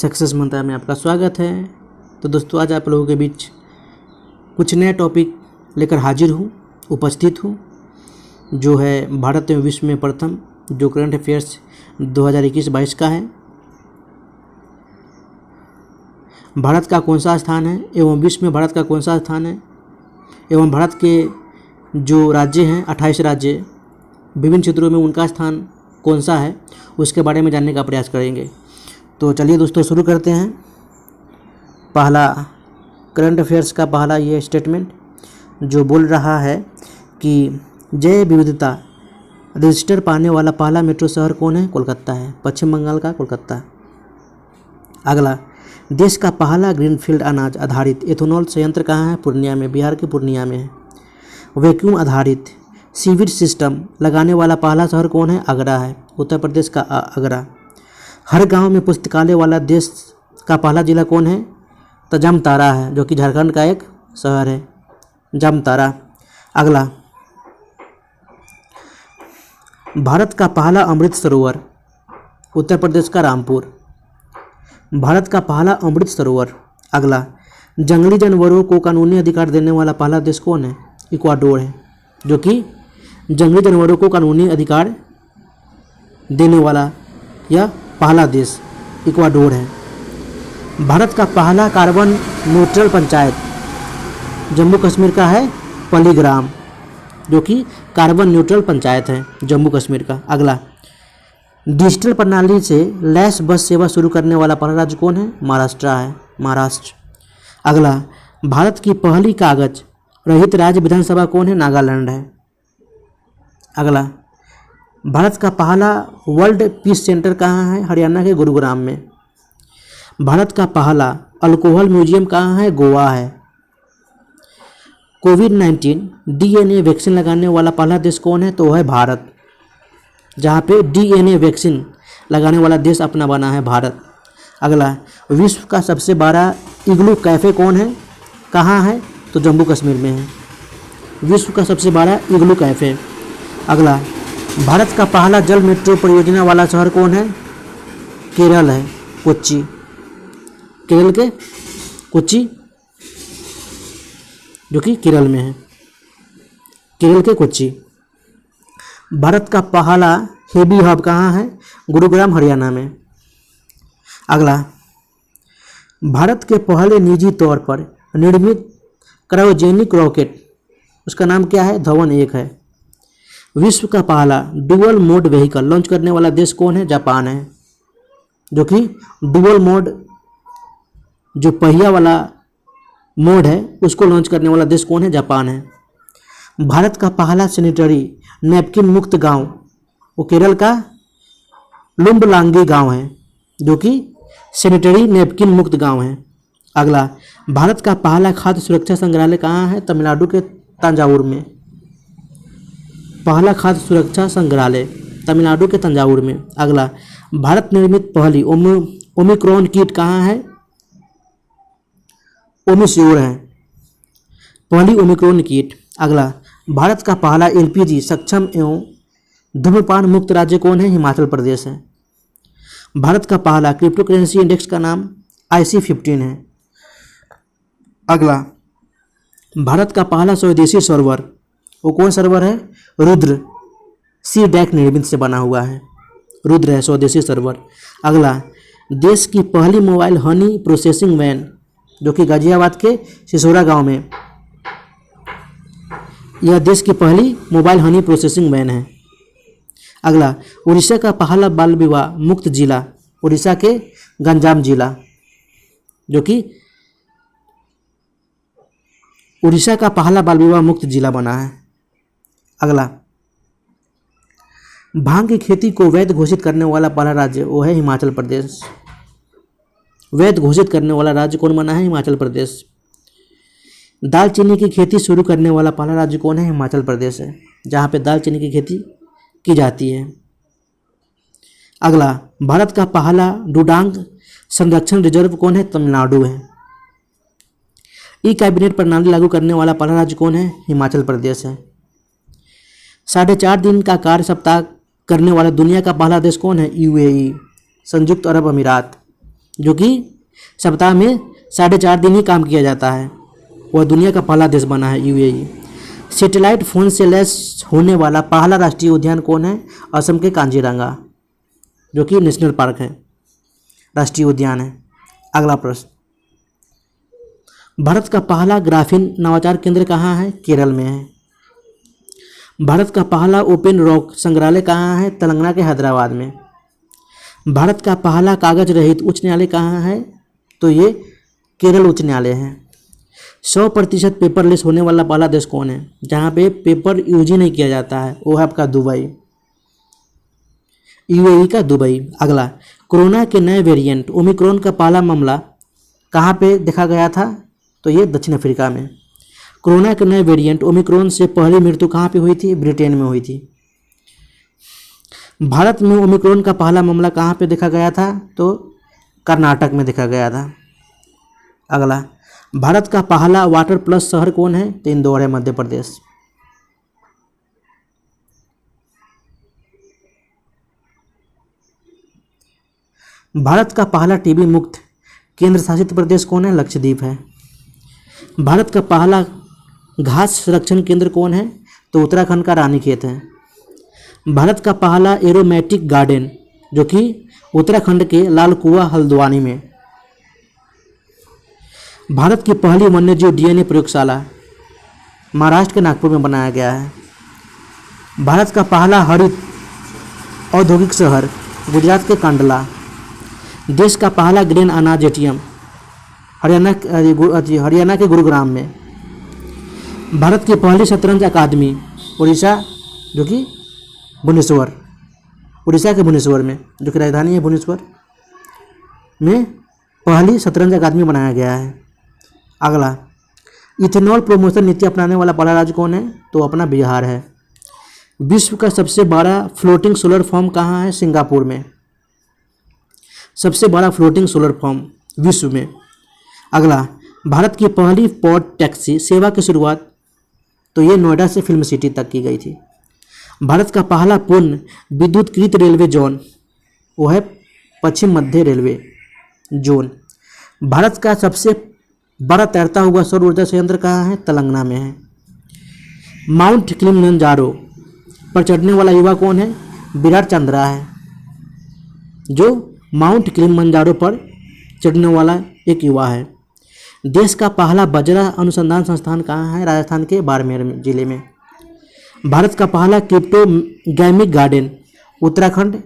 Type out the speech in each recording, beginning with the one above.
Success मंत्रा में आपका स्वागत है। तो दोस्तों, आज आप लोगों के बीच कुछ नया टॉपिक लेकर हाजिर हूँ, उपस्थित हूँ, जो है भारत एवं विश्व में प्रथम जो करंट अफेयर्स 2021-22 का है। भारत का कौन सा स्थान है एवं विश्व में भारत का कौन सा स्थान है एवं भारत के जो राज्य हैं 28 राज्य, विभिन्न क्षेत्रों में उनका स्थान कौन सा है, उसके बारे में जानने का प्रयास करेंगे। तो चलिए दोस्तों, शुरू करते हैं। पहला करंट अफेयर्स का पहला ये स्टेटमेंट जो बोल रहा है कि जैव विविधता रजिस्टर पाने वाला पहला मेट्रो शहर कौन है? कोलकाता है, पश्चिम बंगाल का कोलकाता। अगला, देश का पहला ग्रीनफील्ड अनाज आधारित एथेनॉल संयंत्र कहाँ है? पूर्णिया में, बिहार के पूर्णिया में है। वैक्यूम आधारित सीवेज सिस्टम लगाने वाला पहला शहर कौन है? आगरा है, उत्तर प्रदेश का आगरा। हर गांव में पुस्तकालय वाला देश का पहला जिला कौन है? तो जामताड़ा है, जो कि झारखंड का एक शहर है, जामताड़ा। अगला, भारत का पहला अमृत सरोवर, उत्तर प्रदेश का रामपुर, भारत का पहला अमृत सरोवर। अगला, जंगली जानवरों को कानूनी अधिकार देने वाला पहला देश कौन है? इक्वाडोर है, जो कि जंगली जानवरों को कानूनी अधिकार देने वाला यह पहला देश इक्वाडोर है। भारत का पहला कार्बन न्यूट्रल पंचायत जम्मू कश्मीर का है पल्लीग्राम, जो कि कार्बन न्यूट्रल पंचायत है जम्मू कश्मीर का। अगला, डिजिटल प्रणाली से लैस बस सेवा शुरू करने वाला पहला राज्य कौन है? महाराष्ट्र है, महाराष्ट्र। अगला, भारत की पहली कागज रहित राज्य विधानसभा कौन है? नागालैंड है। अगला, भारत का पहला वर्ल्ड पीस सेंटर कहाँ है? हरियाणा के गुरुग्राम में। भारत का पहला अल्कोहल म्यूजियम कहाँ है? गोवा है। कोविड-19 डीएनए वैक्सीन लगाने वाला पहला देश कौन है? तो वह है भारत, जहाँ पे डीएनए वैक्सीन लगाने वाला देश अपना बना है भारत। अगला, विश्व का सबसे बड़ा इग्लू कैफ़े कौन है? कहाँ है? तो जम्मू कश्मीर में है, विश्व का सबसे बड़ा इग्लू कैफ़े। अगला, भारत का पहला जल मेट्रो परियोजना वाला शहर कौन है? केरल है, कोच्चि, केरल के कोच्चि, जो कि केरल में है, केरल के कोच्चि। भारत का पहला हेवी हब कहाँ है? गुरुग्राम, हरियाणा में। अगला, भारत के पहले निजी तौर पर निर्मित क्रायोजेनिक रॉकेट, उसका नाम क्या है? धवन-1 है। विश्व का पहला डुअल मोड व्हीकल लॉन्च करने वाला देश कौन है? जापान है, जो कि डुअल मोड जो पहिया वाला मोड है उसको लॉन्च करने वाला देश कौन है? जापान है। भारत का पहला सैनिटरी नैपकिन मुक्त गांव वो केरल का लुम्बलांगी गांव है, जो कि सैनिटरी नैपकिन मुक्त गांव है। अगला, भारत का पहला खाद्य सुरक्षा संग्रहालय कहाँ है? तमिलनाडु के तंजावुर में, पहला खाद्य सुरक्षा संग्रहालय तमिलनाडु के तंजावुर में। अगला, भारत निर्मित पहली ओमिक्रॉन किट कहाँ है? ओमिश्योर है, पहली ओमिक्रॉन किट। अगला, भारत का पहला एलपीजी सक्षम एवं धूम्रपान मुक्त राज्य कौन है? हिमाचल प्रदेश है। भारत का पहला क्रिप्टो करेंसी इंडेक्स का नाम IC15 है। अगला, भारत का पहला स्वदेशी सर्वर वो कौन सर्वर है? रुद्र, C-DAC निर्मित से बना हुआ है, रुद्र है स्वदेशी सर्वर। अगला, देश की पहली मोबाइल हनी प्रोसेसिंग वैन, जो कि गाजियाबाद के सिसोरा गांव में, यह देश की पहली मोबाइल हनी प्रोसेसिंग वैन है। अगला, उड़ीसा का पहला बाल विवाह मुक्त जिला, उड़ीसा के गंजाम जिला, जो कि उड़ीसा का पहला बाल विवाह मुक्त जिला बना है। अगला, भांग की खेती को वैध घोषित करने वाला पहला राज्य वो है हिमाचल प्रदेश, वैध घोषित करने वाला राज्य कौन बना है? हिमाचल प्रदेश। दालचीनी की खेती शुरू करने वाला पहला राज्य कौन है? हिमाचल प्रदेश है, जहाँ पे दालचीनी की खेती की जाती है। अगला, भारत का पहला डुडांग संरक्षण रिजर्व कौन है? तमिलनाडु है। ई कैबिनेट प्रणाली लागू करने वाला पहला राज्य कौन है? हिमाचल प्रदेश है। 4.5 दिन का कार्य सप्ताह करने वाला दुनिया का पहला देश कौन है? UAE, संयुक्त अरब अमीरात, जो कि सप्ताह में 4.5 दिन ही काम किया जाता है। वह दुनिया का पहला देश बना है यूएई। सैटेलाइट फ़ोन से लैस होने वाला पहला राष्ट्रीय उद्यान कौन है? असम के कांजीरंगा, जो कि नेशनल पार्क है, राष्ट्रीय उद्यान है। अगला प्रश्न, भारत का पहला ग्राफीन नवाचार केंद्र कहाँ है? केरल में है। भारत का पहला ओपन रॉक संग्रहालय कहाँ है? तेलंगाना के हैदराबाद में। भारत का पहला कागज रहित उच्च न्यायालय कहाँ है? तो ये केरल उच्च न्यायालय है। 100% पेपरलेस होने वाला पहला देश कौन है? जहाँ पे पेपर यूज ही नहीं किया जाता है, वो है आपका दुबई, यूएई का दुबई। अगला, कोरोना के नए वेरिएंट ओमिक्रॉन का पहला मामला कहाँ पे देखा गया था? तो ये दक्षिण अफ्रीका में। कोरोना के नए वेरिएंट ओमिक्रॉन से पहली मृत्यु कहाँ पे हुई थी? ब्रिटेन में हुई थी। भारत में ओमिक्रॉन का पहला मामला कहाँ पे देखा गया था? तो कर्नाटक में देखा गया था। अगला, भारत का पहला वाटर प्लस शहर कौन है? तो इंदौर है, मध्य प्रदेश। भारत का पहला टीबी मुक्त केंद्र शासित प्रदेश कौन है? लक्षद्वीप है। भारत का पहला घास संरक्षण केंद्र कौन है? तो उत्तराखंड का रानीखेत है। भारत का पहला एरोमेटिक गार्डन, जो कि उत्तराखंड के लाल कुआं हल्द्वानी में। भारत की पहली वन्यजीव डीएनए प्रयोगशाला महाराष्ट्र के नागपुर में बनाया गया है। भारत का पहला हरित औद्योगिक शहर गुजरात के कांडला। देश का पहला ग्रेन अनाज एटीएम हरियाणा के गुरुग्राम में। भारत की पहली शतरंज अकादमी उड़ीसा, जो कि भुवनेश्वर, उड़ीसा के भुवनेश्वर में, जो कि राजधानी है भुवनेश्वर में, पहली शतरंज अकादमी बनाया गया है। अगला, इथेनॉल प्रमोशन नीति अपनाने वाला पहला राज्य कौन है? तो अपना बिहार है। विश्व का सबसे बड़ा फ्लोटिंग सोलर फॉर्म कहाँ है? सिंगापुर में, सबसे बड़ा फ्लोटिंग सोलर फॉर्म विश्व में। अगला, भारत की पहली पॉड टैक्सी सेवा की शुरुआत, तो ये नोएडा से फिल्म सिटी तक की गई थी। भारत का पहला पूर्ण विद्युतकृत रेलवे जोन, वो है पश्चिम मध्य रेलवे जोन। भारत का सबसे बड़ा तैरता हुआ सौर ऊर्जा संयंत्र कहाँ है? तेलंगाना में है। माउंट किलिमंजारो पर चढ़ने वाला युवा कौन है? विराट चंद्रा है, जो माउंट किलिमंजारो पर चढ़ने वाला एक युवा है। देश का पहला बजरा अनुसंधान संस्थान कहाँ है? राजस्थान के बाड़मेर जिले में। भारत का पहला क्रिप्टोगैमिक गार्डन उत्तराखंड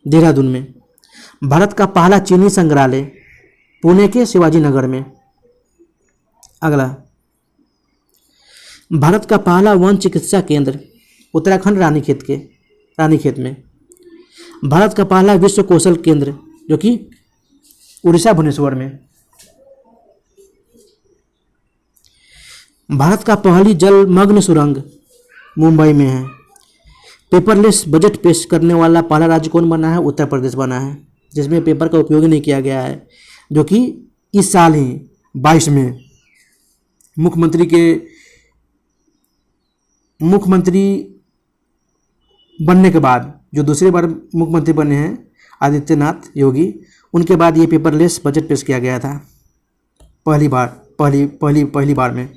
देहरादून में। भारत का पहला चीनी संग्रहालय पुणे के शिवाजी नगर में। अगला, भारत का पहला वन चिकित्सा केंद्र उत्तराखंड रानीखेत में। भारत का पहला विश्व कौशल केंद्र, जो कि उड़ीसा भुवनेश्वर में। भारत का पहली जलमग्न सुरंग मुंबई में है। पेपरलेस बजट पेश करने वाला पहला राज्य कौन बना है? उत्तर प्रदेश बना है, जिसमें पेपर का उपयोग ही नहीं किया गया है, जो कि इस साल ही 22 में मुख्यमंत्री बनने के बाद, जो दूसरी बार मुख्यमंत्री बने हैं आदित्यनाथ योगी, उनके बाद ये पेपरलेस बजट पेश किया गया था पहली बार में।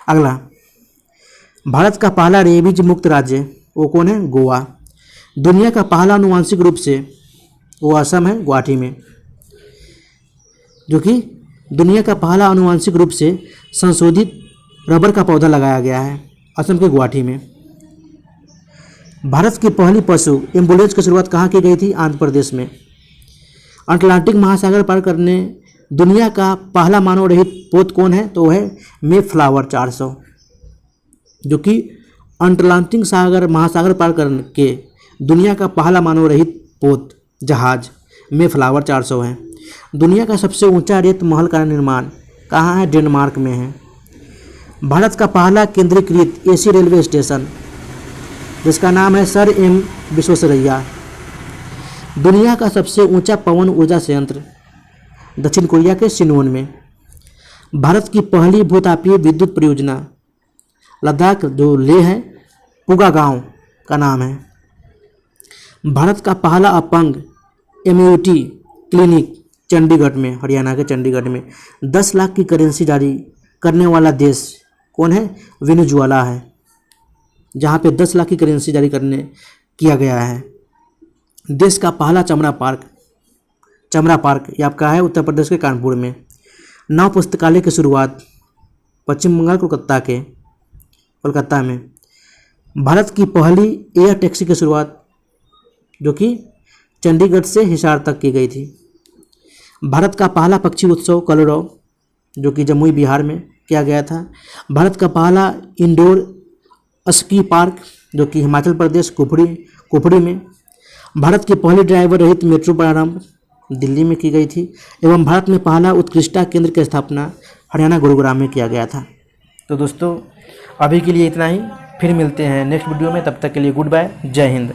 अगला, भारत का पहला रेबीज मुक्त राज्य वो कौन है? गोवा। दुनिया का पहला आनुवांशिक रूप से, वो असम है, गुवाहाटी में, जो कि दुनिया का पहला आनुवांशिक रूप से संशोधित रबर का पौधा लगाया गया है, असम के गुवाहाटी में। भारत की पहली पशु एम्बुलेंस की शुरुआत कहाँ की गई थी? आंध्र प्रदेश में। अटलांटिक महासागर पार करने दुनिया का पहला मानव रहित पोत कौन है? तो है मेफ्लावर 400, जो कि अटलांटिक महासागर पार करके दुनिया का पहला मानव रहित पोत जहाज मेफ्लावर 400 है। दुनिया का सबसे ऊंचा रेत महल का निर्माण कहाँ है? डेनमार्क में है। भारत का पहला केंद्रीकृत एसी रेलवे स्टेशन, जिसका नाम है सर एम विश्वेश्वरैया। दुनिया का सबसे ऊंचा पवन ऊर्जा संयंत्र दक्षिण कोरिया के सिनोन में। भारत की पहली भूतापीय विद्युत परियोजना लद्दाख जो लेह है, पुगा गांव का नाम है। भारत का पहला अपंग एम्यूनिटी क्लिनिक चंडीगढ़ में, हरियाणा के चंडीगढ़ में 10 लाख की करेंसी जारी करने वाला देश कौन है? वेनेजुएला है, जहाँ पे 10 लाख की करेंसी जारी करने किया गया है। देश का पहला चमड़ा पार्क ये आपका है उत्तर प्रदेश के कानपुर में। नव पुस्तकालय की शुरुआत पश्चिम बंगाल कोलकाता में। भारत की पहली एयर टैक्सी की शुरुआत जो कि चंडीगढ़ से हिसार तक की गई थी। भारत का पहला पक्षी उत्सव कलरव जो कि जमुई बिहार में किया गया था। भारत का पहला इंडोर स्की पार्क जो कि हिमाचल प्रदेश कुफरी में। भारत की पहली ड्राइवर रहित मेट्रो प्रारंभ दिल्ली में की गई थी। एवं भारत में पहला उत्कृष्टता केंद्र की स्थापना हरियाणा गुरुग्राम में किया गया था। तो दोस्तों अभी के लिए इतना ही, फिर मिलते हैं नेक्स्ट वीडियो में। तब तक के लिए गुड बाय, जय हिंद।